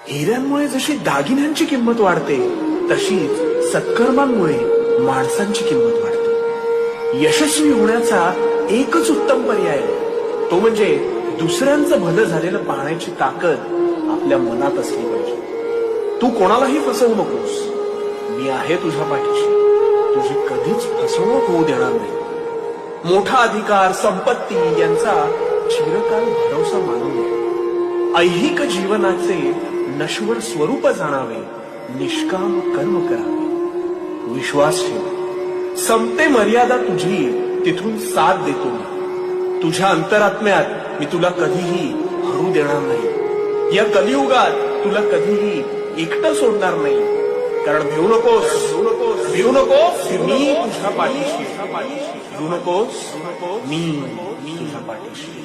हिऱ्यांमुळे जशी दागिन्यांची किंमत वाढते, तशीच सत्कर्मांमुळे माणसांची किंमत वाढते. यशस्वी होण्याचा एकच उत्तम पर्याय तो म्हणजे दुसऱ्यांचं भलं झालेलं पाहण्याची ताकद आपल्या मनात असली पाहिजे. तू कोणालाही फसवू नकोस. मी आहे तुझ्या पाठीशी. तुझी कधीच फसवणूक होऊ देणार नाही. मोठा अधिकार, संपत्ती यांचा चिरकाल भरवसा मानू नये. ऐहिक जीवनाचे नश्वर स्वरूप जाणावे. निष्काम कर्म करावे. विश्वास ठेव. संपते मर्यादा तुझी, तिथून साथ देतो मी. तुझ्या अंतरात्म्यात मी तुला कधीही हरू देणार नाही. या कलियुगात तुला कधीही एकटं सोडणार नाही. कारण भिवू नकोस, भिवू नकोस, मी तुझ्या पाठीशी. भिवू नकोस, मी तुझ्या पाठीशी.